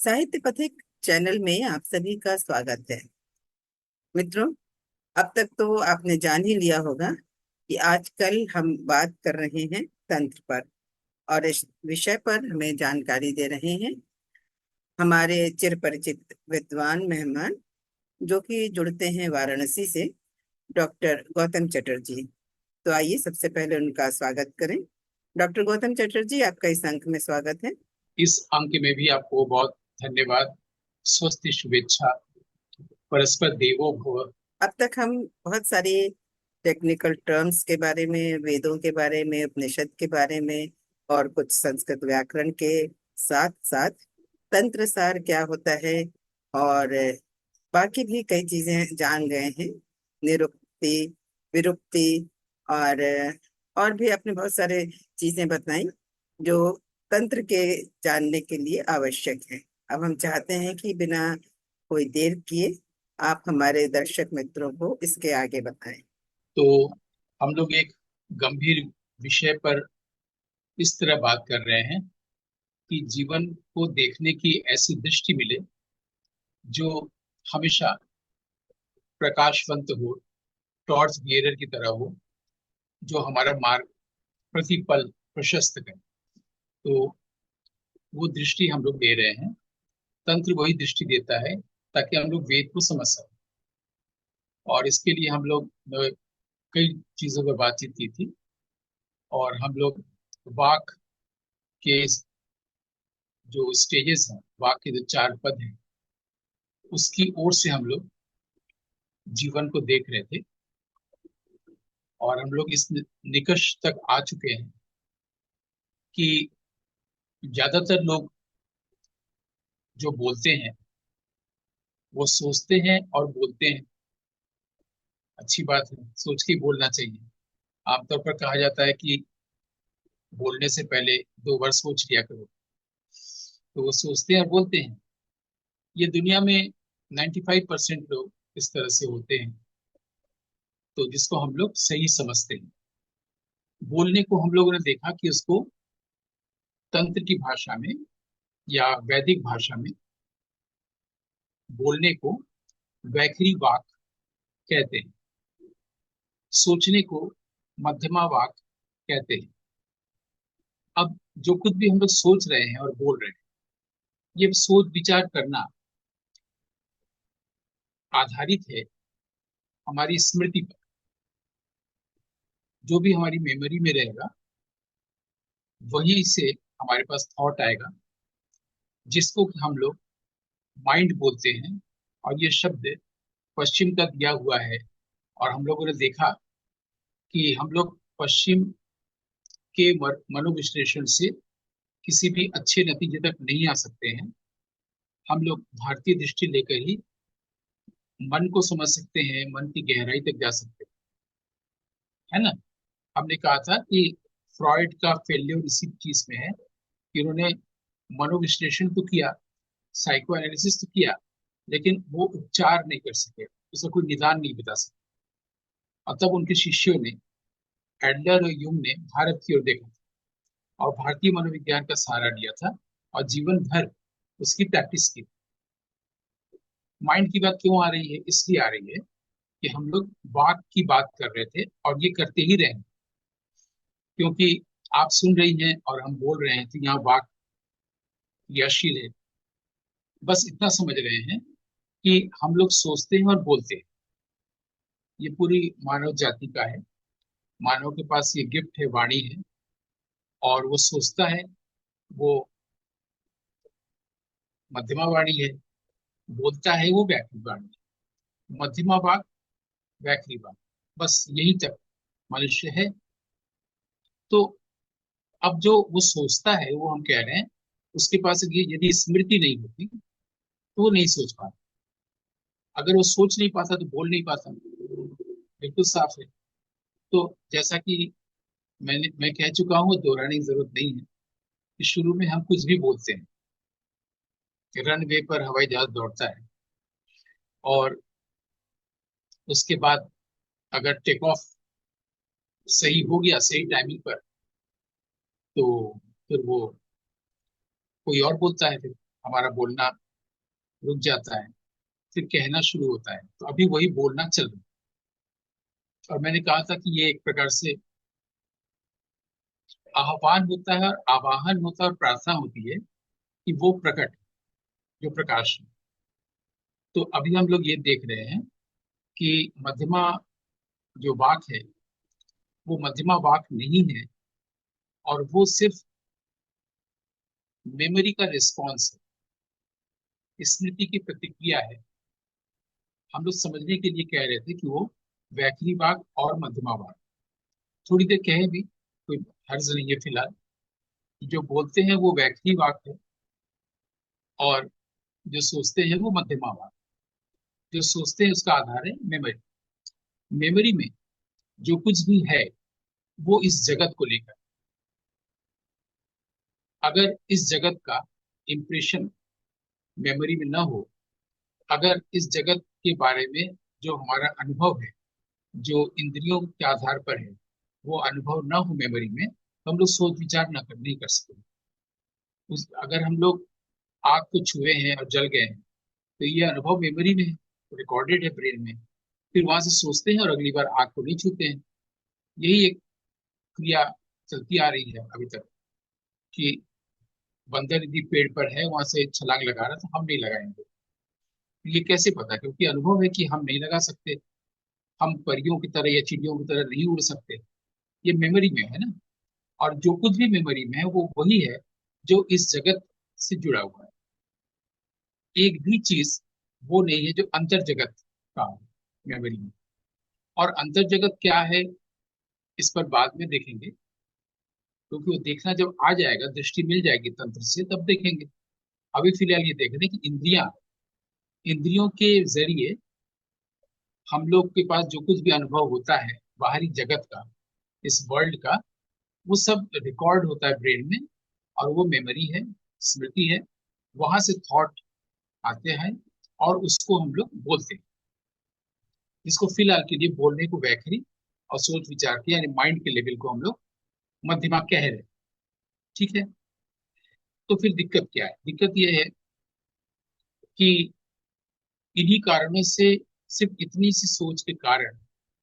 साहित्य पथिक चैनल में आप सभी का स्वागत है। मित्रों, अब तक तो आपने जान ही लिया होगा कि आजकल हम बात कर रहे हैं तंत्र पर। और इस विषय पर हमें जानकारी दे रहे हैं हमारे चिर परिचित विद्वान मेहमान, जो कि जुड़ते हैं वाराणसी से, डॉक्टर गौतम चटर्जी। तो आइए सबसे पहले उनका स्वागत करें। डॉक्टर गौतम चटर्जी, आपका इस अंक में स्वागत है। इस अंक में भी आपको बहुत धन्यवाद। स्वस्ति, शुभेच्छा, परस्पर देवो भव। अब तक हम बहुत सारे टेक्निकल टर्म्स के बारे में, वेदों के बारे में, उपनिषद के बारे में और कुछ संस्कृत व्याकरण के साथ साथ तंत्र सार क्या होता है और बाकी भी कई चीजें जान गए हैं। निरुक्ति, विरुक्ति और और भी आपने बहुत सारे चीजें बताई जो तंत्र के जानने के लिए आवश्यक है। अब हम चाहते हैं कि बिना कोई देर किए आप हमारे दर्शक मित्रों को इसके आगे बताएं। तो हम लोग एक गंभीर विषय पर इस तरह बात कर रहे हैं कि जीवन को देखने की ऐसी दृष्टि मिले जो हमेशा प्रकाशवंत हो, टॉर्च बियरर की तरह हो, जो हमारा मार्ग प्रतिपल प्रशस्त करे। तो वो दृष्टि हम लोग दे रहे हैं। तंत्र वही दृष्टि देता है ताकि हम लोग वेद को समझ सकें। और इसके लिए हम लोग कई चीजों पर बातचीत की थी। और हम लोग वाक के जो स्टेजेस हैं, वाक के जो 4 पद हैं, उसकी ओर से हम लोग जीवन को देख रहे थे। और हम लोग इस निकष तक आ चुके हैं कि ज्यादातर लोग जो बोलते हैं वो सोचते हैं और बोलते हैं। अच्छी बात है, सोच के बोलना चाहिए। आमतौर पर कहा जाता है कि बोलने से पहले 2 बार सोच लिया करो। तो वो सोचते हैं और बोलते हैं। ये दुनिया में 95% लोग इस तरह से होते हैं, तो जिसको हम लोग सही समझते हैं। बोलने को हम लोगों ने देखा कि उसको तंत्र की भाषा में या वैदिक भाषा में बोलने को वैखरी वाक कहते हैं। सोचने को मध्यमा वाक कहते हैं। अब जो कुछ भी हम लोग सोच रहे हैं और बोल रहे हैं, ये सोच विचार करना आधारित है हमारी स्मृति पर। जो भी हमारी मेमोरी में रहेगा वही से हमारे पास थॉट आएगा, जिसको कि हम लोग माइंड बोलते हैं। और ये शब्द पश्चिम का दिया हुआ है। और हम लोगों ने देखा कि हम लोग पश्चिम के मनोविश्लेषण से किसी भी अच्छे नतीजे तक नहीं आ सकते हैं। हम लोग भारतीय दृष्टि लेकर ही मन को समझ सकते हैं, मन की गहराई तक जा सकते हैं, है ना। हमने कहा था कि फ्रॉइड का फेल्योर इसी चीज में है कि उन्होंने मनोविश्लेषण तो किया, साइको एनालिसिस तो किया, लेकिन वो उपचार नहीं कर सके, उसका कोई निदान नहीं बता सके। और तब उनके शिष्यों ने, एडलर और यूंग ने, भारत की ओर देखा और भारतीय मनोविज्ञान का सहारा लिया था और जीवन भर उसकी प्रैक्टिस की। माइंड की बात क्यों आ रही है? इसलिए आ रही है कि हम लोग वाक की बात कर रहे थे और ये करते ही रहे, क्योंकि आप सुन रही हैं और हम बोल रहे हैं, तो यहाँ वाक क्रियाशील है। बस इतना समझ रहे हैं कि हम लोग सोचते हैं और बोलते हैं। ये पूरी मानव जाति का है। मानव के पास ये गिफ्ट है, वाणी है। और वो सोचता है, वो मध्यमा वाणी है। बोलता है, वो व्याकरण वाणी है। मध्यमा वाक, व्याकरी वाक, बस यही तक मनुष्य है। तो अब जो वो सोचता है, वो हम कह रहे हैं, उसके पास ये यदि स्मृति नहीं होती तो वो नहीं सोच पाता। अगर वो सोच नहीं पाता तो बोल नहीं पाता। बिल्कुल साफ है। तो जैसा कि मैं कह चुका हूँ, दोहराने की जरूरत नहीं है कि शुरू में हम कुछ भी बोलते हैं। रनवे पर हवाई जहाज दौड़ता है और उसके बाद अगर टेक ऑफ सही हो गया, सही टाइमिंग पर, तो फिर वो कोई और बोलता है। फिर हमारा बोलना रुक जाता है, फिर कहना शुरू होता है, तो अभी वही बोलना चल रहा है। और मैंने कहा था कि ये एक प्रकार से आह्वान होता है, और आवाहन होता है, और प्रार्थना होती है कि वो प्रकट, जो प्रकाश है। तो अभी हम लोग ये देख रहे हैं कि मध्यमा जो वाक है वो मध्यमा वाक नहीं है, और वो सिर्फ मेमोरी का रिस्पॉन्स है, स्मृति की प्रतिक्रिया है। हम लोग समझने के लिए कह रहे थे कि वो वैखरी वाक और मध्यमा वाक, थोड़ी देर कहे भी कोई हर्ज नहीं है फिलहाल। जो बोलते हैं वो वैखरी वाक है, और जो सोचते हैं वो मध्यमा वाक। जो सोचते हैं उसका आधार है मेमोरी। मेमोरी में जो कुछ भी है वो इस जगत को लेकर, अगर इस जगत का इम्प्रेशन मेमोरी में न हो, अगर इस जगत के बारे में जो हमारा अनुभव है, जो इंद्रियों के आधार पर है, वो अनुभव न हो मेमोरी में, तो हम लोग सोच विचार नहीं कर सकते। अगर हम लोग आग को छुए हैं और जल गए हैं, तो ये अनुभव मेमोरी में है, रिकॉर्डेड है ब्रेन में। फिर वहां से सोचते हैं और अगली बार आग को नहीं छूते हैं। यही एक क्रिया चलती आ रही है अभी तक, कि बंदर यदि पेड़ पर है, वहां से छलांग लगा रहा है, तो हम नहीं लगाएंगे। ये कैसे पता? क्योंकि अनुभव है कि हम नहीं लगा सकते। हम परियों की तरह या चिड़ियों की तरह नहीं उड़ सकते। ये मेमोरी में है ना। और जो कुछ भी मेमोरी में है वो वही है जो इस जगत से जुड़ा हुआ है। एक भी चीज वो नहीं है जो अंतर जगत का मेमोरी में। और अंतर जगत क्या है, इस पर बाद में देखेंगे, क्योंकि वो देखना जब आ जाएगा, दृष्टि मिल जाएगी तंत्र से, तब देखेंगे। अभी फिलहाल ये देख रहे हैं कि इंद्रियों के जरिए हम लोग के पास जो कुछ भी अनुभव होता है बाहरी जगत का, इस वर्ल्ड का, वो सब रिकॉर्ड होता है ब्रेन में। और वो मेमोरी है, स्मृति है। वहां से थॉट आते हैं और उसको हम लोग बोलते हैं, जिसको फिलहाल के लिए बोलने को वैखरी और सोच विचार की यानी माइंड के लेवल को हम लोग मध्यमा कह रहे हैं। ठीक है। तो फिर दिक्कत क्या है? दिक्कत यह है कि इन्हीं कारणों से, सिर्फ इतनी सी सोच के कारण,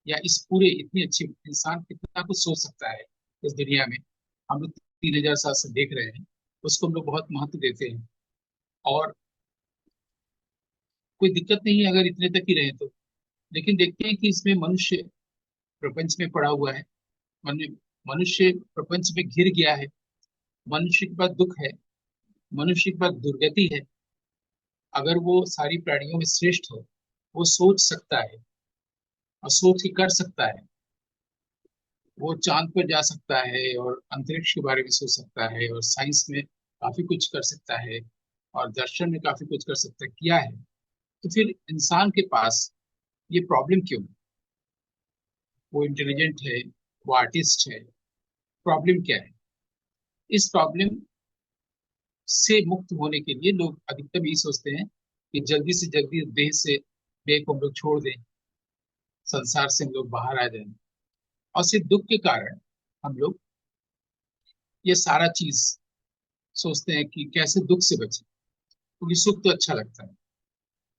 या इस पूरे इतनी अच्छी इंसान कितना कुछ सोच सकता है इस दुनिया में, हम लोग 3000 साल से देख रहे हैं, उसको हम लोग बहुत महत्व देते हैं। और कोई दिक्कत नहीं है अगर इतने तक ही रहे तो। लेकिन देखते हैं कि इसमें मनुष्य प्रपंच में पड़ा हुआ है। मनु- मनुष्य प्रपंच में घिर गया है। मनुष्य के पास दुख है, मनुष्य के पास दुर्गति है। अगर वो सारी प्राणियों में श्रेष्ठ हो, वो सोच सकता है और सोच के कर सकता है। वो चांद पर जा सकता है और अंतरिक्ष के बारे में सोच सकता है, और साइंस में काफी कुछ कर सकता है, और दर्शन में काफी कुछ कर सकता है, किया है। तो फिर इंसान के पास ये प्रॉब्लम क्यों है? वो इंटेलिजेंट है, वो आर्टिस्ट है, प्रॉब्लम क्या है? इस प्रॉब्लम से मुक्त होने के लिए लोग अधिकतम यही सोचते हैं कि जल्दी से जल्दी देह को हम लोग छोड़ दें, संसार से हम लोग बाहर आ जाएं। और सिर्फ दुख के कारण हम लोग ये सारा चीज सोचते हैं कि कैसे दुख से बचे, क्योंकि सुख तो अच्छा लगता है,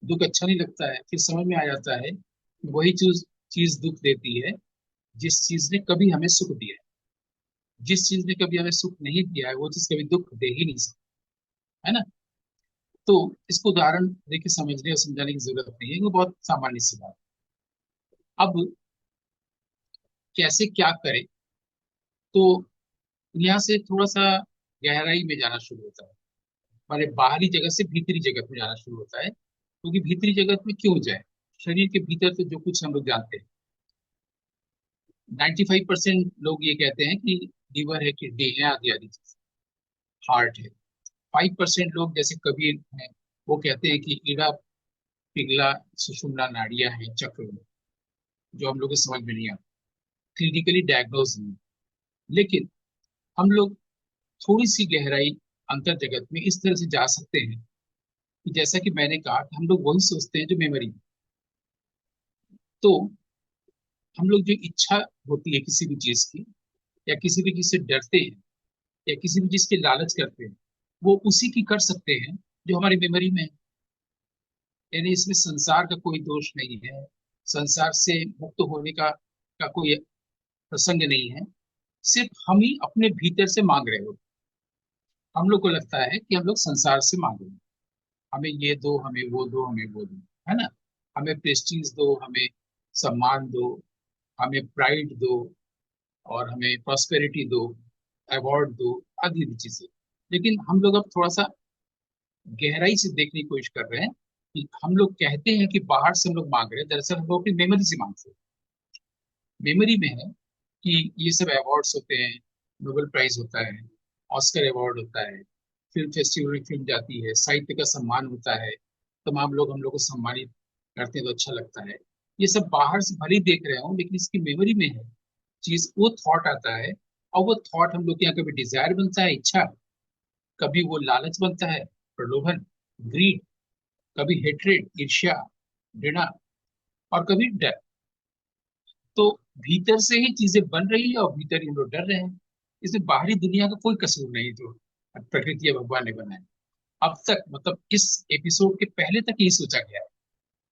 दुख अच्छा नहीं लगता है। फिर समझ में आ जाता है कि वही चीज चीज दुख देती है जिस चीज ने कभी हमें सुख दिया है। जिस चीज ने कभी हमें सुख नहीं दिया है वो चीज कभी दुख दे ही नहीं सकती, है ना। तो इसको उदाहरण देके समझने और समझाने की जरूरत नहीं है, वो बहुत सामान्य सी बात है। अब कैसे क्या करें? तो यहाँ से थोड़ा सा गहराई में जाना शुरू होता है। माने बाहरी जगत से भीतरी जगत में जाना शुरू होता है। क्योंकि भीतरी जगत में क्यों जाए? शरीर के भीतर तो जो कुछ हम लोग जानते हैं, 95% लोग ये कहते हैं कि लीवर है, किडनी है, आदि आदि चीज, हार्ट है। 5% लोग जैसे कबीर हैं, वो कहते हैं कि इड़ा पिघला सुषुम्ना नाड़ियां हैं चक्र में, जो हम लोग को समझ में नहीं आता, क्लिनिकली डायग्नोज नहीं। लेकिन हम लोग थोड़ी सी गहराई अंतर जगत में इस तरह से जा सकते हैं कि जैसा कि मैंने कहा कि हम लोग वही सोचते हैं जो मेमोरी में। तो हम लोग जो इच्छा होती है किसी भी चीज की, या किसी भी चीज से डरते हैं, या किसी भी चीज की लालच करते हैं, वो उसी की कर सकते हैं जो हमारी मेमोरी में है। यानी इसमें संसार का कोई दोष नहीं है, संसार से मुक्त होने का कोई प्रसंग नहीं है। सिर्फ हम ही अपने भीतर से मांग रहे हो। हम लोग को लगता है कि हम लोग संसार से मांग रहे हैं, हमें ये दो, हमें वो दो, हमें वो दो, है ना। हमें प्रेस्टीज दो, हमें सम्मान दो, हमें प्राइड दो, और हमें प्रॉस्पेरिटी दो, अवार्ड दो, आदि आदि चीजें। लेकिन हम लोग अब थोड़ा सा गहराई से देखने की कोशिश कर रहे हैं कि हम लोग कहते हैं कि बाहर से हम लोग मांग रहे हैं, दरअसल हम लोग अपनी मेमोरी से मांगते हैं। मेमोरी में है कि ये सब अवार्ड्स होते हैं, नोबेल प्राइज होता है, ऑस्कर अवार्ड होता है, फिल्म फेस्टिवल में फिल्म जाती है, साहित्य का सम्मान होता है, तमाम लोग हम लोग को सम्मानित करते हैं तो अच्छा लगता है। ये सब बाहर से भले ही देख रहे हो, लेकिन इसकी मेमोरी में है चीज, वो थॉट आता है। और वो थॉट हम लोग के यहाँ कभी डिजायर बनता है, इच्छा, कभी वो लालच बनता है, प्रलोभन, ग्रीड, कभी हेट्रेड, ईर्ष्या, घृणा, और कभी डर। तो भीतर से ही चीजें बन रही है और भीतर ही हम लोग डर रहे हैं। इसमें बाहरी दुनिया का कोई कसूर नहीं जो प्रकृति या भगवान ने बनाया। अब तक मतलब इस एपिसोड के पहले तक यही सोचा गया है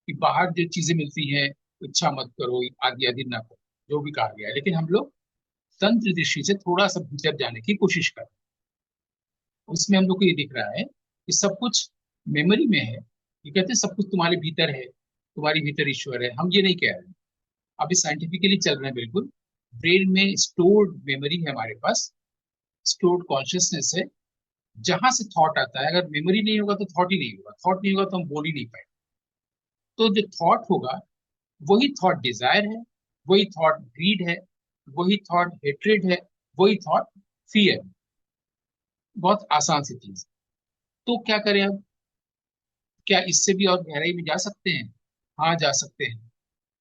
कि बाहर जो चीजें मिलती हैं, इच्छा मत करो, आदि आदि ना करो, जो भी कहा गया है। लेकिन हम लोग तंत्र दृष्टि से थोड़ा सा भीतर जाने की कोशिश कर रहे हैं। उसमें हम लोग को ये दिख रहा है कि सब कुछ मेमोरी में है। ये कहते हैं सब कुछ तुम्हारे भीतर है, तुम्हारी भीतर ईश्वर है। हम ये नहीं कह रहे, अभी साइंटिफिकली चल रहे हैं बिल्कुल। ब्रेन में स्टोर्ड मेमोरी है हमारे पास, स्टोर्ड कॉन्शियसनेस है। जहां से थॉट आता है, अगर मेमोरी नहीं होगा तो थॉट ही नहीं होगा, थॉट नहीं होगा तो हम बोल ही नहीं पाए। तो जो थॉट होगा वही थॉट डिजायर है, वही थॉट ग्रीड है, वही थॉट हेट्रेड है, वही थॉट फियर है। बहुत आसान सी चीज। तो क्या करें अब? क्या इससे भी और गहराई में जा सकते हैं? हाँ, जा सकते हैं।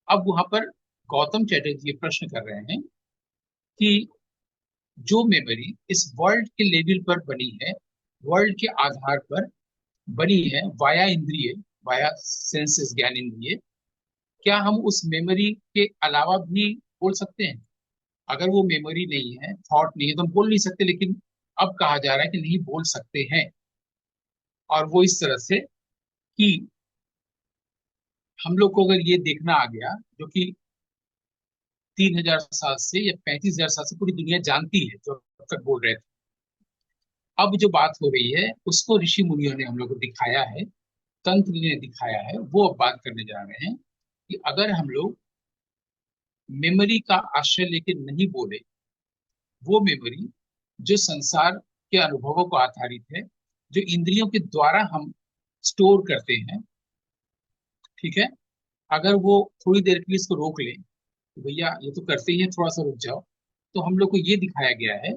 अब वहां पर गौतम चैटर्जी ये प्रश्न कर रहे हैं कि जो मेमोरी इस वर्ल्ड के लेवल पर बनी है, वर्ल्ड के आधार पर बनी है, वाया इंद्रिय, वाया सेंसेस, ज्ञान इंद्रिय, क्या हम उस मेमोरी के अलावा भी बोल सकते हैं? अगर वो मेमोरी नहीं है, थॉट नहीं है, तो हम बोल नहीं सकते। लेकिन अब कहा जा रहा है कि नहीं, बोल सकते हैं। और वो इस तरह से कि हम लोग को अगर ये देखना आ गया, जो कि 3,000 साल से या 35,000 साल से पूरी दुनिया जानती है, जो अब तक बोल रहे थे, अब जो बात हो रही है उसको ऋषि मुनियों ने हम लोग को दिखाया है, तंत्र ने दिखाया है। वो अब बात करने जा रहे हैं कि अगर हम लोग मेमोरी का आश्रय लेके नहीं बोले, वो मेमोरी जो संसार के अनुभवों को आधारित है, जो इंद्रियों के द्वारा हम स्टोर करते हैं, ठीक है, अगर वो थोड़ी देर के लिए इसको रोक लें, तो भैया ये तो करते ही है, थोड़ा सा रुक जाओ। तो हम लोग को ये दिखाया गया है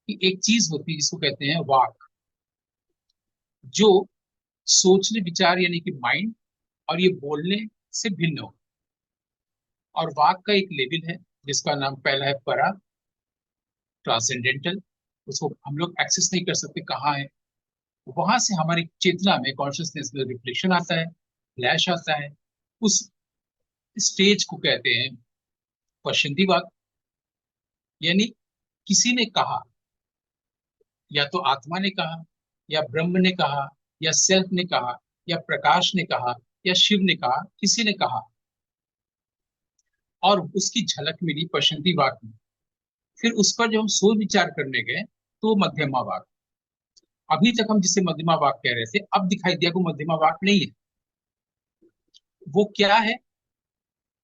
कि एक चीज होती है जिसको कहते हैं वाक, जो सोचने विचार यानी कि माइंड, और ये बोलने से भिन्न हो। और वाक का एक लेवल है जिसका नाम पहला है परा, ट्रांसेंडेंटल। उसको हम लोग एक्सेस नहीं कर सकते कहाँ है। वहां से हमारी चेतना में, कॉन्शियसनेस में रिफ्लेक्शन आता है, फ्लैश आता है। उस स्टेज को कहते हैं पश्चिंदी वाक। यानी किसी ने कहा, या तो आत्मा ने कहा, या ब्रह्म ने कहा, या सेल्फ ने कहा, या प्रकाश ने कहा, या शिव ने कहा, किसी ने कहा, और उसकी झलक मिली पश्चिंदी वाक में। फिर उस पर जब हम सोच विचार करने गए तो वो मध्यमा वाक। अभी तक हम जिसे मध्यमा वाक कह रहे थे, अब दिखाई दिया कि मध्यमा वाक नहीं है। वो क्या है?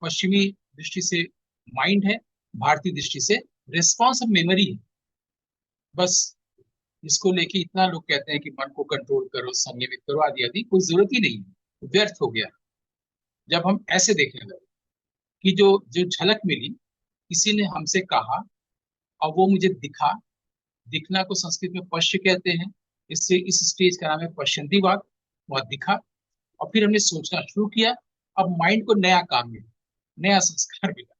पश्चिमी दृष्टि से माइंड है, भारतीय दृष्टि से रिस्पॉन्स ऑफ मेमोरी है। बस इसको लेके इतना लोग कहते हैं कि मन को कंट्रोल करो, संयमित करो, आदि आदि, कोई जरूरत ही नहीं है, व्यर्थ हो गया। जब हम ऐसे देखने लगे कि जो जो झलक मिली, किसी ने हमसे कहा और वो मुझे दिखा। दिखना को संस्कृत में पश्य कहते हैं। इससे इस स्टेज का नाम है पश्यंती वाक। वह दिखा और फिर हमने सोचना शुरू किया। अब माइंड को नया काम मिला, नया संस्कार मिला।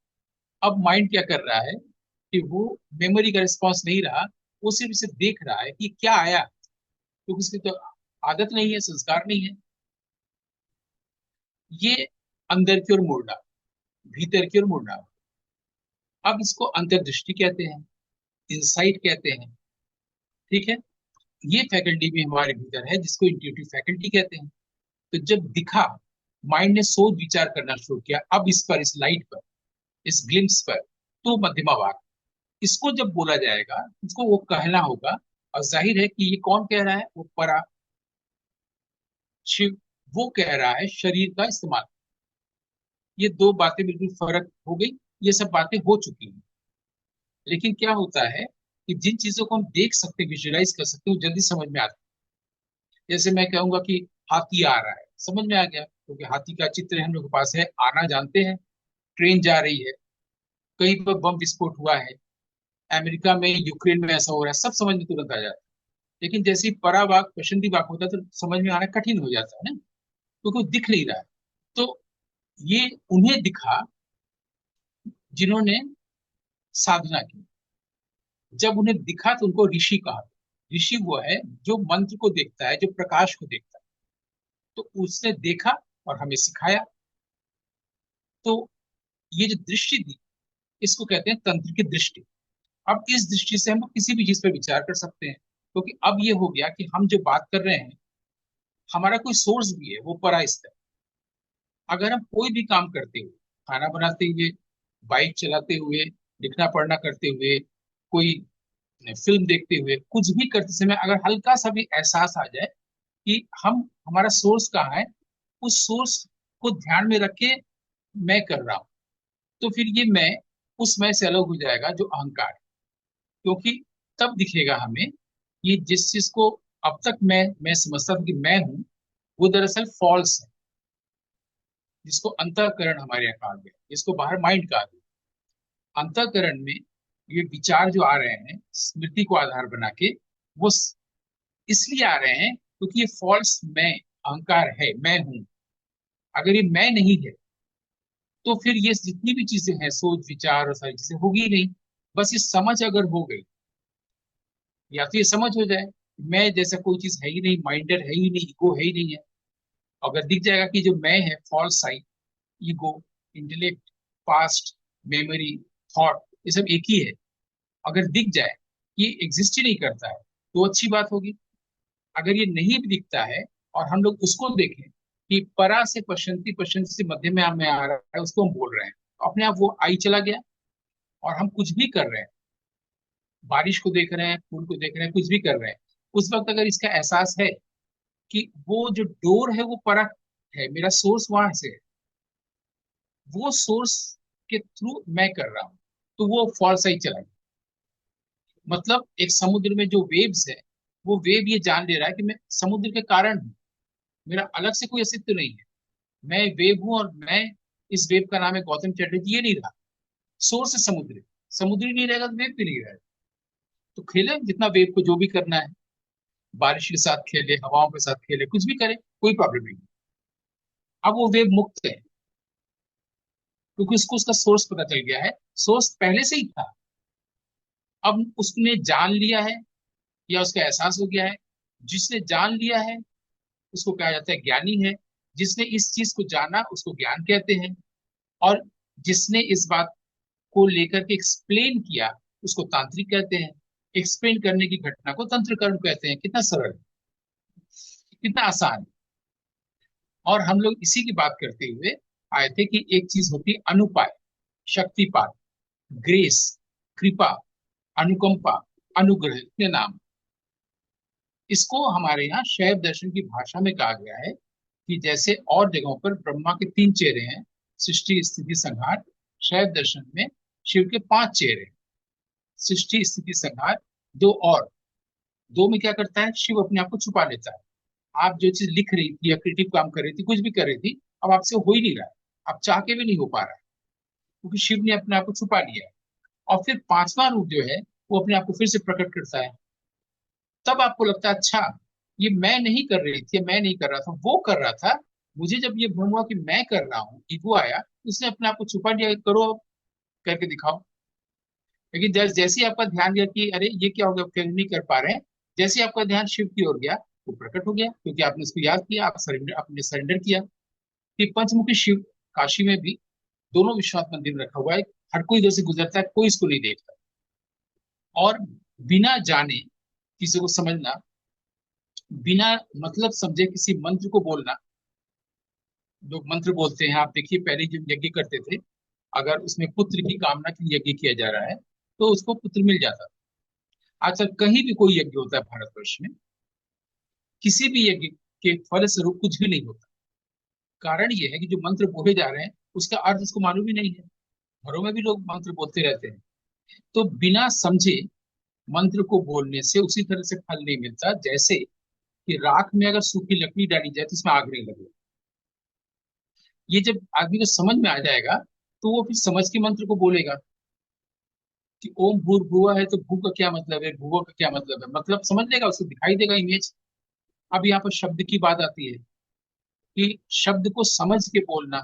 अब माइंड क्या कर रहा है कि वो मेमोरी का रिस्पॉन्स नहीं रहा, वो सिर्फ इसे देख रहा है कि क्या आया, क्योंकि उसकी तो आदत नहीं है, संस्कार नहीं है। ये अंदर की ओर मुड़ना, भीतर की ओर मुड़ना। अब इसको अंतर्दृष्टि कहते हैं, इंसाइट कहते हैं, ठीक है। ये फैकल्टी भी हमारे भीतर है जिसको इंट्यूटिव फैकल्टी कहते हैं। तो जब दिखा, माइंड ने सोच विचार करना शुरू किया, अब इस पर, इस लाइट पर, इस ग्लिम्स पर, तो मध्यमा वाक्य, इसको जब बोला जाएगा इसको वो कहना होगा। और जाहिर है कि ये कौन कह रहा है, वो परा शिव, वो कह रहा है शरीर का इस्तेमाल। ये दो बातें बिल्कुल फर्क हो गई। ये सब बातें हो चुकी हैं, लेकिन क्या होता है कि जिन चीजों को हम देख सकते हैं, विजुअलाइज कर सकते हैं, वो जल्दी समझ में आती है। जैसे मैं कहूंगा कि हाथी आ रहा है, समझ में आ गया क्योंकि हाथी का चित्र हम लोग के पास है, आना जानते हैं। ट्रेन जा रही है, कहीं पर बम विस्फोट हुआ है, अमेरिका में, यूक्रेन में ऐसा हो रहा है, सब समझ में तुरंत आ जाता है। लेकिन जैसे ही परावाक प्रशंति वाक होता है तो समझ में आना कठिन हो जाता है ना, क्योंकि वो दिख नहीं रहा है। तो ये उन्हें दिखा जिन्होंने साधना की। जब उन्हें दिखा तो उनको ऋषि कहा। ऋषि वो है जो मंत्र को देखता है, जो प्रकाश को देखता है। तो उसने देखा और हमें सिखाया। तो ये जो दृष्टि दी, इसको कहते हैं तंत्र की दृष्टि। अब इस दृष्टि से हम लोग किसी भी चीज पर विचार कर सकते हैं, क्योंकि अब ये हो गया कि हम जो बात कर रहे हैं, हमारा कोई सोर्स भी है, वो पराइस्त है। अगर हम कोई भी काम करते हुए, खाना बनाते हुए, बाइक चलाते हुए, लिखना पढ़ना करते हुए, कोई फिल्म देखते हुए, कुछ भी करते समय अगर हल्का सा भी एहसास आ जाए कि हम, हमारा सोर्स कहाँ है, उस सोर्स को ध्यान में रख के मैं कर रहा हूं, तो फिर ये मैं उस मैं से अलग हो जाएगा जो अहंकार है। क्योंकि तब दिखेगा हमें ये जिस चीज को अब तक मैं समझता था कि मैं हूं, वो दरअसल फॉल्स है, जिसको अंतःकरण हमारे यहाँ कहा गया, जिसको बाहर माइंड कहा गया। अंतःकरण में ये विचार जो आ रहे हैं स्मृति को आधार बना के, वो इसलिए आ रहे हैं क्योंकि ये फॉल्स मैं, अहंकार है, मैं हूं। अगर ये मैं नहीं है तो फिर ये जितनी भी चीजें हैं, सोच विचार और सारी चीजें होगी ही नहीं। बस ये समझ अगर हो गई, या तो ये समझ हो जाए मैं जैसा कोई चीज है ही नहीं, माइंडेड है ही नहीं, ईगो है ही नहीं है। अगर दिख जाएगा कि जो मैं है false side, ego, intellect, past, memory, thought, ये सब एक ही है, अगर दिख जाए कि ये एग्जिस्ट ही नहीं करता है, तो अच्छी बात होगी। अगर ये नहीं भी दिखता है और हम लोग उसको देखें कि परा से पश्यंती, पश्यंती से मध्य में आ रहा है, उसको हम बोल रहे हैं, तो अपने आप वो आई चला गया। और हम कुछ भी कर रहे हैं, बारिश को देख रहे हैं, फूल को देख रहे हैं, कुछ भी कर रहे हैं, उस वक्त अगर इसका एहसास है कि वो जो डोर है वो परा है, मेरा सोर्स वहां से है, वो सोर्स के थ्रू मैं कर रहा हूं, तो वो फॉल्स ही चला गया। मतलब एक समुद्र में जो वेव्स है, वो वेव ये जान ले रहा है कि मैं समुद्र के कारण हूँ, मेरा अलग से कोई अस्तित्व नहीं है, मैं वेव हूं, और मैं, इस वेव का नाम है गौतम चैटर्जी, ये नहीं रहा। सोर्स है समुद्र, समुद्र ही नहीं रहेगा तो वेव भी नहीं रहेगा। तो खेले जितना वेव को जो भी करना है, बारिश के साथ खेले, हवाओं के साथ खेले, कुछ भी करे, कोई प्रॉब्लम नहीं। अब वो वेव मुक्त है, क्योंकि उसको उसका सोर्स पता चल गया है, सोर्स पहले से ही था। अब उसने जान लिया है, या उसका एहसास हो गया है। जिसने जान लिया है उसको कहा जाता है ज्ञानी है। जिसने इस चीज को जाना उसको ज्ञान कहते हैं। और जिसने इस बात को लेकर के एक्सप्लेन किया उसको तांत्रिक कहते हैं। एक्सप्लेन करने की घटना को तंत्रकर्म कहते हैं। कितना सरल, कितना आसान। और हम लोग इसी की बात करते हुए आए थे कि एक चीज होती है अनुपाय, शक्तिपात, ग्रेस, कृपा, अनुकंपा, अनुग्रह, इतने नाम। इसको हमारे यहाँ शैव दर्शन की भाषा में कहा गया है कि जैसे और जगहों पर ब्रह्मा के 3 चेहरे हैं, सृष्टि स्थिति संहार, शैव दर्शन में शिव के 5 चेहरे हैं, सृष्टि स्थिति संहार, दो और। दो में क्या करता है, शिव अपने आप को छुपा लेता है। आप जो चीज लिख रही थी या क्रिएटिव काम कर रही थी, कुछ भी कर रही थी, अब आपसे हो ही नहीं रहा है, आप चाह के भी नहीं हो पा रहा है, क्योंकि शिव ने अपने आप को छुपा लिया है। और फिर 5वां रूप जो है वो अपने आप को फिर से प्रकट करता है। तब आपको लगता है अच्छा, ये मैं नहीं कर रही थी, मैं नहीं कर रहा था, वो कर रहा था। मुझे जब ये भ्रम हुआ कि मैं कर रहा हूँ, ईगो आया, उसने अपने आप को छुपा लिया, करो अब, करके दिखाओ। लेकिन जैसे ही आपका ध्यान गया कि अरे ये क्या हो गया, फिर नहीं कर पा रहे हैं, जैसे ही आपका ध्यान शिव की ओर गया, वो प्रकट हो गया, क्योंकि आपने उसको याद किया, आप सरेंडर, आपने सरेंडर किया। कि पंचमुखी शिव काशी में भी दोनों विश्वनाथ मंदिर में रखा हुआ है। हर कोई इधर से गुजरता है, कोई इसको नहीं देखता। और बिना जाने किसी को समझना, बिना मतलब समझे किसी मंत्र को बोलना। लोग मंत्र बोलते हैं, आप देखिए पहले जो यज्ञ करते थे, अगर उसमें पुत्र की कामना के लिए यज्ञ किया जा रहा है तो उसको पुत्र मिल जाता। आजकल कहीं भी कोई यज्ञ होता है भारतवर्ष में, किसी भी यज्ञ के फल स्वरूप कुछ भी नहीं होता। कारण ये है कि जो मंत्र बोले जा रहे हैं उसका अर्थ उसको मालूम ही नहीं है। घरों में भी लोग मंत्र बोलते रहते हैं। तो बिना समझे मंत्र को बोलने से उसी तरह से फल नहीं मिलता, जैसे कि राख में अगर सूखी लकड़ी डाली जाए तो उसमें आग नहीं लगेगी। ये जब आदमी को समझ में आ जाएगा तो वो फिर समझ के मंत्र को बोलेगा कि ओम भूर्भुवः है तो भू का क्या मतलब है, भुवः का क्या मतलब है, मतलब समझ लेगा, उसको दिखाई देगा इमेज। अब यहाँ पर शब्द की बात आती है कि शब्द को समझ के बोलना,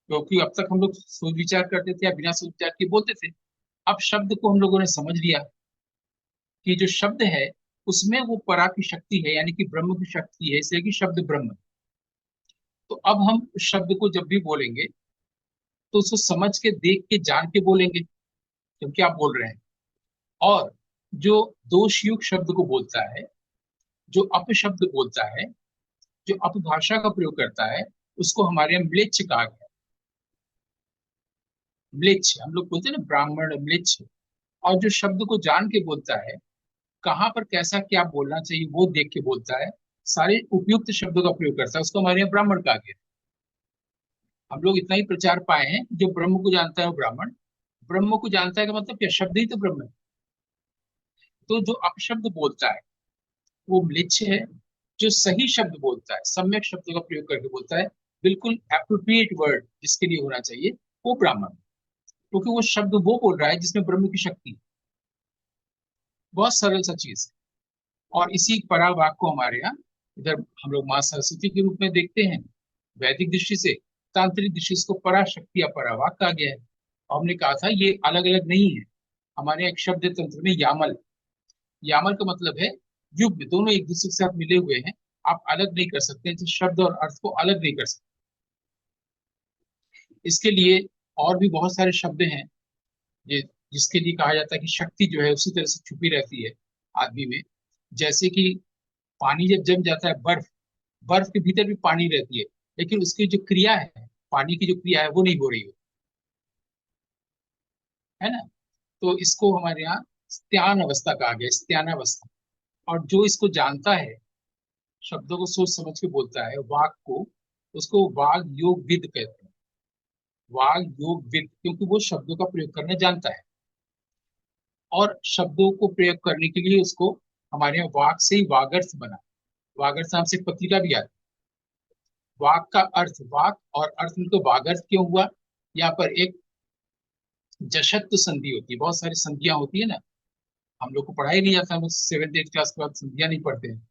क्योंकि अब तक हम लोग सोच विचार करते थे या बिना सोच विचार के बोलते थे। अब शब्द को हम लोगों ने समझ लिया कि जो शब्द है उसमें वो परा की शक्ति है, यानी कि ब्रह्म की शक्ति है, इसलिए कि शब्द ब्रह्म है। तो अब हम उस शब्द को जब भी बोलेंगे तो उसको समझ के, देख के, जान के बोलेंगे क्योंकि आप बोल रहे हैं। और जो दोष युक्त शब्द को बोलता है, जो अपशब्द बोलता है, जो अपभाषा का प्रयोग करता है, उसको हमारे यहाँ म्लेच्छ कहा गया है। म्लेच्छ हम लोग बोलते हैं ना, ब्राह्मण म्लेच्छ। और जो शब्द को जान के बोलता है, कहाँ पर कैसा क्या बोलना चाहिए वो देख के बोलता है, सारे उपयुक्त शब्दों का प्रयोग करता है, उसको हमारे यहाँ ब्राह्मण कहा गया है। हम लोग इतना ही प्रचार पाए हैं, जो ब्रह्म को जानता है वो ब्राह्मण। ब्रह्म को जानता है का मतलब क्या, शब्द ही तो ब्रह्म है। तो जो अपशब्द बोलता है वो म्लेच्छ है। जो सही शब्द बोलता है, सम्यक शब्दों का प्रयोग करके बोलता है, बिल्कुल एप्रोप्रिएट वर्ड जिसके लिए होना चाहिए, वो ब्राह्मण है। क्योंकि वो शब्द वो बोल रहा है जिसमें ब्रह्म की शक्ति है। बहुत सरल सा चीज है। और इसी परावाक को हमारे यहाँ इधर हम लोग माँ सरस्वती के रूप में देखते हैं, वैदिक दृष्टि से। तांत्रिक दृष्टि से इसको पराशक्ति या परावाक कहा गया है। और हमने कहा था ये अलग अलग नहीं है। हमारे यहाँ एक शब्द तंत्र में यामल, यामल का मतलब है युग्म, दोनों एक दूसरे के साथ मिले हुए हैं। आप अलग नहीं कर सकते, जिस शब्द और अर्थ को अलग नहीं कर सकते। इसके लिए और भी बहुत सारे शब्द हैं, ये जिसके लिए कहा जाता है कि शक्ति जो है उसी तरह से छुपी रहती है आदमी में। जैसे कि पानी जब जम जाता है, बर्फ, बर्फ के भीतर भी पानी रहती है, लेकिन उसकी जो क्रिया है, पानी की जो क्रिया है वो नहीं हो रही है ना। तो इसको हमारे यहाँ स्त्यान अवस्था कहा गया, स्त्यानावस्था। और जो इसको जानता है, शब्दों को सोच समझ के बोलता है, वाक को, उसको वाग योग विद कहते हैं। वाग योग विद, क्योंकि वो शब्दों का प्रयोग करना जानता है। और शब्दों को प्रयोग करने के लिए उसको हमारे यहाँ वाक से ही वागर्थ बना। वागर्थ नाम से एक पत्रिका भी आती है। वाक का अर्थ, वाक और अर्थ में तो वागर्थ क्यों हुआ। यहाँ पर एक जशत्व संधि होती है, बहुत सारी संधियां होती है ना। हम लोग को पढ़ाई नहीं जाता, हम लोग 7th 8th क्लास के बाद संधियां नहीं पढ़ते हैं।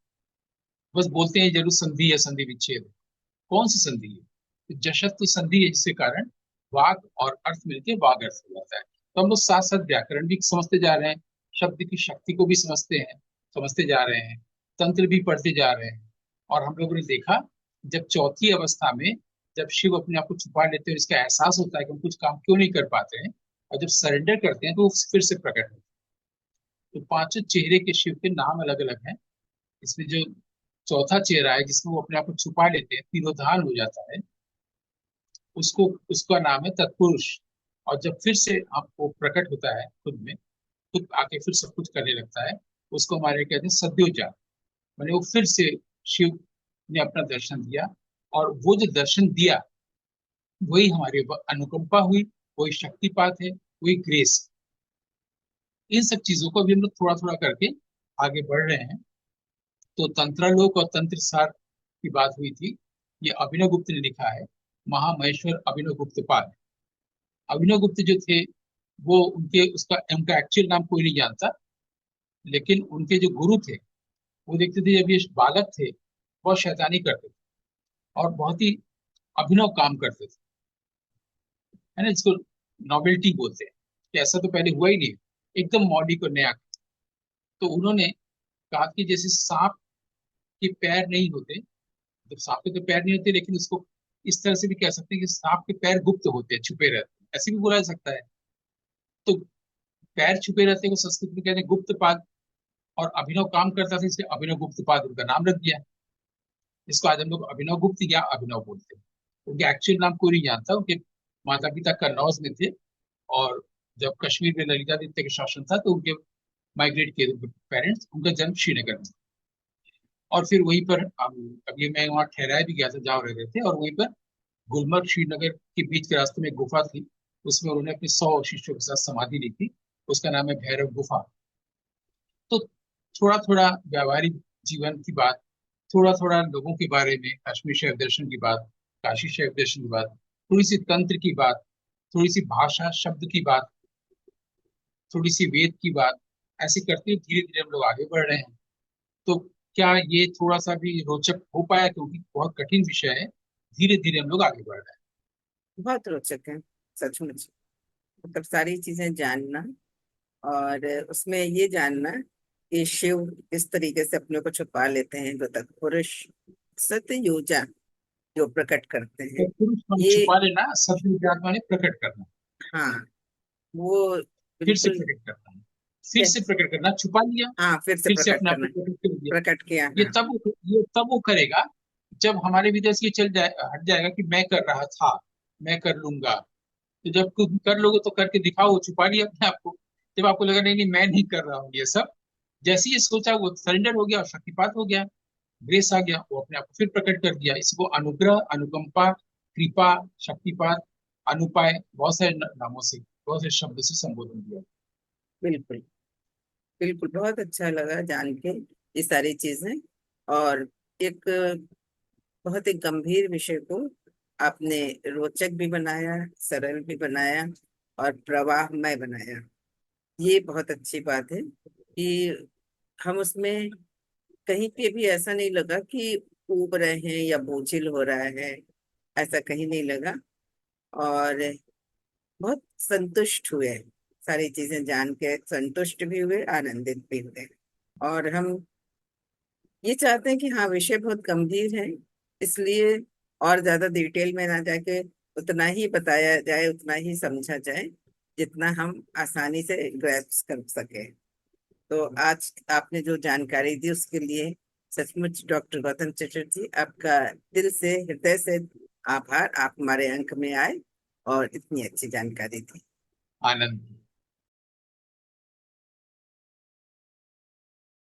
बस बोलते हैं जरूर संधि है, संधि विच्छेद है। कौन सी संधि है, तो जशत्व संधि है, जिसके कारण वाक और अर्थ मिलकर वाग अर्थ हो जाता है। तो हम लोग साथ साथ व्याकरण भी समझते जा रहे हैं, शब्द की शक्ति को भी समझते हैं, समझते जा रहे हैं, तंत्र भी पढ़ते जा रहे हैं। और हम लोगों ने देखा, जब चौथी अवस्था में जब शिव अपने आप को छुपा लेते हैं और इसका एहसास होता है कि हम कुछ काम क्यों नहीं कर पाते हैं, और जब सरेंडर करते हैं तो वो फिर से प्रकट होता है। तो पांचों चेहरे के शिव के नाम अलग अलग हैं। इसमें जो चौथा चेहरा है जिसमें वो अपने आप को छुपा लेते हैं, तिरोधान हो जाता है, उसको, उसका नाम है तत्पुरुष। और जब फिर से आपको प्रकट होता है खुद में, खुद आके फिर सब कुछ करने लगता है, उसको हमारे कहते हैं सद्योजात। मैंने वो फिर से शिव ने अपना दर्शन दिया। और वो जो दर्शन दिया वही हमारे अनुकंपा हुई, वही शक्तिपात है, वही ग्रेस। इन सब चीजों को भी हम लोग थोड़ा थोड़ा करके आगे बढ़ रहे हैं। तो तंत्रालोक और तंत्र सार की बात हुई थी, ये अभिनव गुप्त ने लिखा है। महामहेश्वर अभिनव गुप्त पाद। अभिनव गुप्त जो थे, वो उनके, उसका उनका एक्चुअल नाम कोई नहीं जानता, लेकिन उनके जो गुरु थे, वो देखते थे जब ये बालक थे बहुत शैतानी करते थे और बहुत ही अभिनव काम करते थे, है ना, जिसको नॉवेल्टी बोलते हैं, कि ऐसा तो पहले हुआ ही नहीं, एकदम मौलिक और नया। तो उन्होंने कहा कि जैसे सांप के पैर नहीं होते, तो सांप के तो पैर नहीं होते, लेकिन उसको इस तरह से भी कह सकते हैं कि सांप के पैर गुप्त होते हैं, छुपे रहते हैं, ऐसे भी बोला जा सकता है। तो पैर छुपे रहते हैं, वो संस्कृत में कहते हैं गुप्त पाद। और अभिनव काम करता था, इसलिए अभिनव गुप्तपाद उनका नाम रख दिया। इसको आज हम लोग अभिनव गुप्त या अभिनव बोलते हैं। उनके एक्चुअल नाम कोई नहीं जानता। उनके माता पिता कन्नौज में थे, और जब कश्मीर में ललितादित्य का शासन था तो उनके माइग्रेट किए उनके पेरेंट्स। उनका जन्म श्रीनगर में, और फिर वहीं पर अभी मैं वहाँ ठहराया भी गया था जहाँ रह रहे थे, और वहीं पर गुलमर्ग श्रीनगर के बीच के रास्ते में एक गुफा थी, उसमें उन्होंने अपने 100 शिष्यों के साथ समाधि ली थी। उसका नाम है भैरव गुफा। तो थोड़ा थोड़ा व्यावहारिक जीवन की बात, थोड़ा थोड़ा लोगों के बारे में, कश्मीर शैव दर्शन की बात, काशी शैव दर्शन की बात, थोड़ी सी तंत्र की बात, थोड़ी सी भाषा शब्द की बात, थोड़ी सी वेद की बात, ऐसे करते हुए धीरे धीरे हम लोग आगे बढ़ रहे हैं। तो क्या ये थोड़ा सा भी रोचक हो पाया? क्योंकि बहुत कठिन विषय है, धीरे धीरे हम लोग आगे बढ़ रहे बहुत रोचक है, सचमुच। मतलब सारी चीजें जानना, और उसमें ये जानना कि शिव किस तरीके से अपने को छुपा लेते हैं, जो तत्पुरुष सत्य योजा जो प्रकट करते हैं। हैं। तो पुरुष हम ये, छुपा लेना, सत्य विद्यात्मा माने प्रकट करना, हाँ, वो फिर से बिल्कुल। प्रकट करना है, फिर से प्रकट करना। छुपा लिया, हाँ, फिर से फिर से प्रकट अपने आप करना, को प्रकट कर दिया। प्रकट किया, ये हाँ। तब ये तब वो करेगा जब हमारे भीतर से ये चल जाए, हट जाएगा कि मैं कर रहा था, मैं कर लूंगा। तो जब खुद कर लोगे तो करके दिखाओ, वो छुपा लिया अपने आप को। जब आपको लगा नहीं नहीं मैं नहीं कर रहा हूँ ये सब, जैसे ही ये सोचा वो सरेंडर हो गया और शक्तिपात हो गया, ग्रेस आ गया, वो अपने आप को फिर प्रकट कर दिया। इसको अनुग्रह, अनुकंपा, कृपा, शक्तिपात, अनुपाय, बहुत सारे नामों से, बहुत से शब्द से संबोधन दिया। बिल्कुल, बिल्कुल, बहुत अच्छा लगा जान के ये सारी चीजें। और एक बहुत ही गंभीर विषय को आपने रोचक भी बनाया, सरल भी बनाया, और प्रवाहमय बनाया। ये बहुत अच्छी बात है कि हम उसमें कहीं पे भी ऐसा नहीं लगा कि ऊब रहे हैं या बोझिल हो रहा है। ऐसा कहीं नहीं लगा। और बहुत संतुष्ट हुए, सारी चीजें जान के संतुष्ट भी हुए, आनंदित भी हुए। और हम ये चाहते हैं कि हाँ, विषय बहुत गंभीर है, इसलिए और ज्यादा डिटेल में ना जाके उतना ही बताया जाए, उतना ही समझा जाए जितना हम आसानी से ग्रैस्प कर सके। तो आज आपने जो जानकारी दी उसके लिए सचमुच डॉक्टर गौतम चटर्जी, आपका दिल से, हृदय से आभार। आप हमारे अंक में आए और इतनी अच्छी जानकारी दी। आनंद।